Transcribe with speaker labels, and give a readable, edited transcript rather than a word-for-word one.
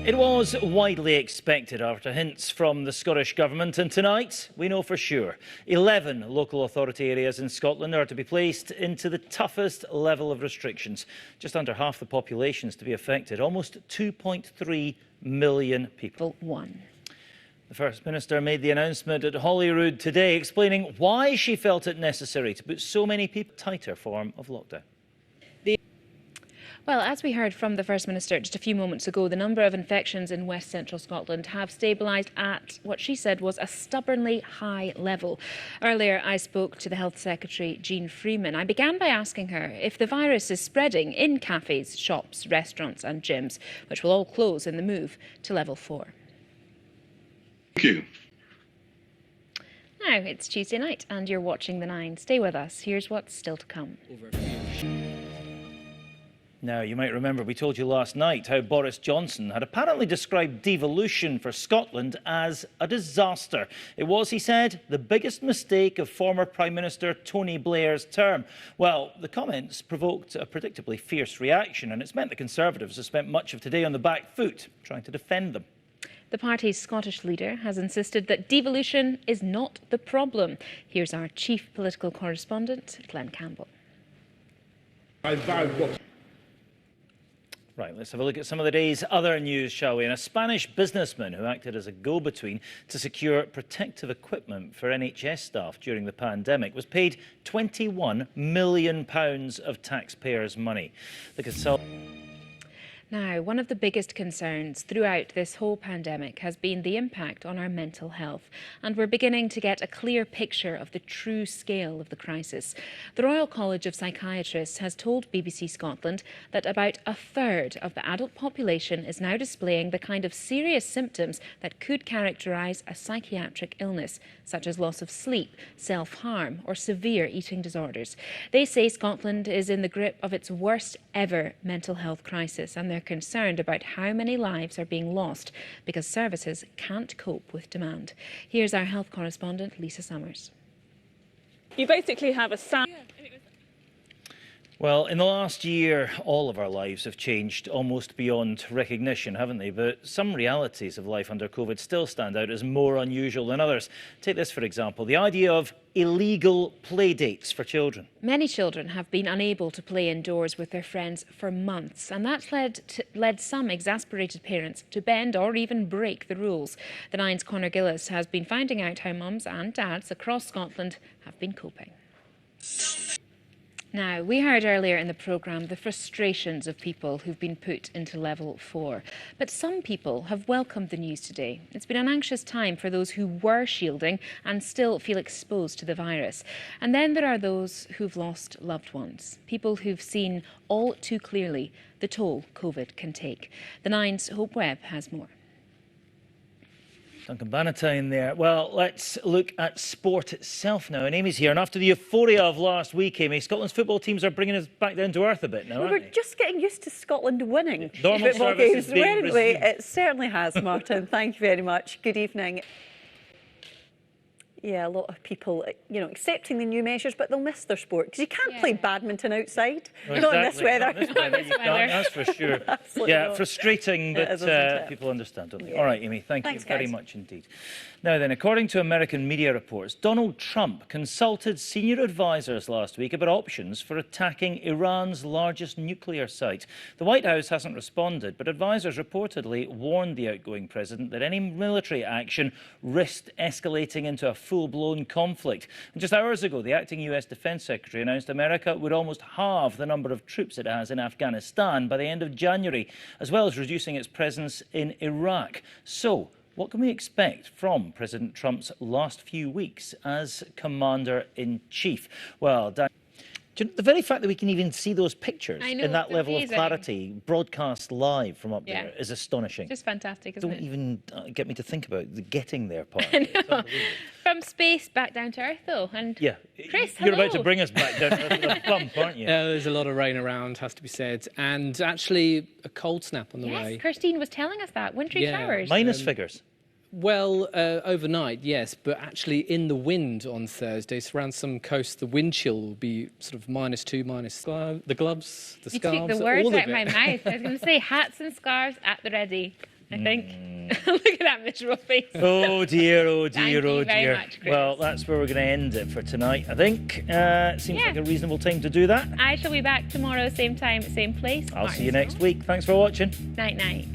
Speaker 1: It was widely expected after hints from the Scottish Government, and tonight we know for sure 11 local authority areas in Scotland are to be placed into the toughest level of restrictions. Just under half the population is to be affected, almost 2.3 million people. The First Minister made the announcement at Holyrood today, explaining why she felt it necessary to put so many people in a tighter form of lockdown.
Speaker 2: Well, as we heard from the First Minister just a few moments ago, the number of infections in West Central Scotland have stabilised at what she said was a stubbornly high level. Earlier, I spoke to the Health Secretary, Jean Freeman. I began by asking her if the virus is spreading in cafes, shops, restaurants and gyms, which will all close in the move to level 4.
Speaker 3: Thank you.
Speaker 2: Now, it's Tuesday night and you're watching The Nine. Stay with us. Here's what's still to come.
Speaker 1: Now, you might remember we told you last night how Boris Johnson had apparently described devolution for Scotland as a disaster. It was, he said, the biggest mistake of former Prime Minister Tony Blair's term. Well, the comments provoked a predictably fierce reaction, and it's meant the Conservatives have spent much of today on the back foot trying to defend them.
Speaker 2: The party's Scottish leader has insisted that devolution is not the problem. Here's our chief political correspondent, Glenn Campbell.
Speaker 1: Right, let's have a look at some of the day's other news, shall we? And a Spanish businessman who acted as a go-between to secure protective equipment for NHS staff during the pandemic was paid £21 million of taxpayers' money.
Speaker 2: Now, one of the biggest concerns throughout this whole pandemic has been the impact on our mental health, and we're beginning to get a clear picture of the true scale of the crisis. The Royal College of Psychiatrists has told BBC Scotland that about a third of the adult population is now displaying the kind of serious symptoms that could characterise a psychiatric illness, such as loss of sleep, self-harm or severe eating disorders. They say Scotland is in the grip of its worst ever mental health crisis, and they're concerned about how many lives are being lost because services can't cope with demand. Here's our health correspondent, Lisa Summers.
Speaker 4: You basically have a sound.
Speaker 1: Well, in the last year, all of our lives have changed almost beyond recognition, haven't they? But some realities of life under COVID still stand out as more unusual than others. Take this, for example, the idea of illegal play dates for children.
Speaker 2: Many children have been unable to play indoors with their friends for months, and that's led some exasperated parents to bend or even break the rules. The Nine's Conor Gillis has been finding out how mums and dads across Scotland have been coping. Now, we heard earlier in the programme the frustrations of people who've been put into level 4. But some people have welcomed the news today. It's been an anxious time for those who were shielding and still feel exposed to the virus. And then there are those who've lost loved ones, people who've seen all too clearly the toll COVID can take. The Nine's Hope Webb has more.
Speaker 1: Duncan Bannatyne there. Well, let's look at sport itself now. And Amy's here. And after the euphoria of last week, Amy, Scotland's football teams are bringing us back down to earth a bit now, aren't
Speaker 5: We're
Speaker 1: they?
Speaker 5: just getting used to Scotland winning
Speaker 1: Normal
Speaker 5: football
Speaker 1: service
Speaker 5: games,
Speaker 1: is being
Speaker 5: weren't we?
Speaker 1: resumed.
Speaker 5: It certainly has, Martin. Thank you very much. Good evening. Yeah, a lot of people, accepting the new measures, but they'll miss their sport because you can't play badminton outside.
Speaker 1: Well,
Speaker 5: not in this weather.
Speaker 1: Not in this weather, you can't, that's for sure. Yeah, frustrating, but people understand, don't they? Yeah. All right, Amy, thank you very much indeed. Now then, according to American media reports, Donald Trump consulted senior advisers last week about options for attacking Iran's largest nuclear site. The White House hasn't responded, but advisers reportedly warned the outgoing president that any military action risked escalating into a full-blown conflict. And just hours ago, the acting US Defence Secretary announced America would almost halve the number of troops it has in Afghanistan by the end of January, as well as reducing its presence in Iraq. So, what can we expect from President Trump's last few weeks as Commander-in-Chief? Well, the very fact that we can even see those pictures in that level of clarity broadcast live from up there is astonishing.
Speaker 2: Just fantastic, isn't it?
Speaker 1: Don't even get me to think about the getting there part.
Speaker 2: I know. From space back down to Earth, though. And
Speaker 1: yeah,
Speaker 2: Chris,
Speaker 1: you're about to bring us back down to Earth with a bump, aren't you?
Speaker 6: Yeah, there's a lot of rain around, has to be said, and actually a cold snap on the way.
Speaker 2: Yes, Christine was telling us that. Wintry showers.
Speaker 1: Minus figures.
Speaker 6: Well, overnight, yes, but actually in the wind on Thursday, so around some coasts, the wind chill will be sort of -2, the gloves, the scarves,
Speaker 2: You took the words
Speaker 6: all
Speaker 2: out
Speaker 6: of
Speaker 2: my
Speaker 6: it.
Speaker 2: mouth. I was going to say hats and scarves at the ready. I think. Look at that miserable face.
Speaker 1: Oh dear, oh dear,
Speaker 2: Thank you
Speaker 1: oh
Speaker 2: very
Speaker 1: dear.
Speaker 2: much, Chris.
Speaker 1: Well, that's where we're going to end it for tonight, I think. Seems like a reasonable time to do that.
Speaker 2: I shall be back tomorrow, same time, same place.
Speaker 1: I'll see you next week. Thanks for watching.
Speaker 2: Night, night.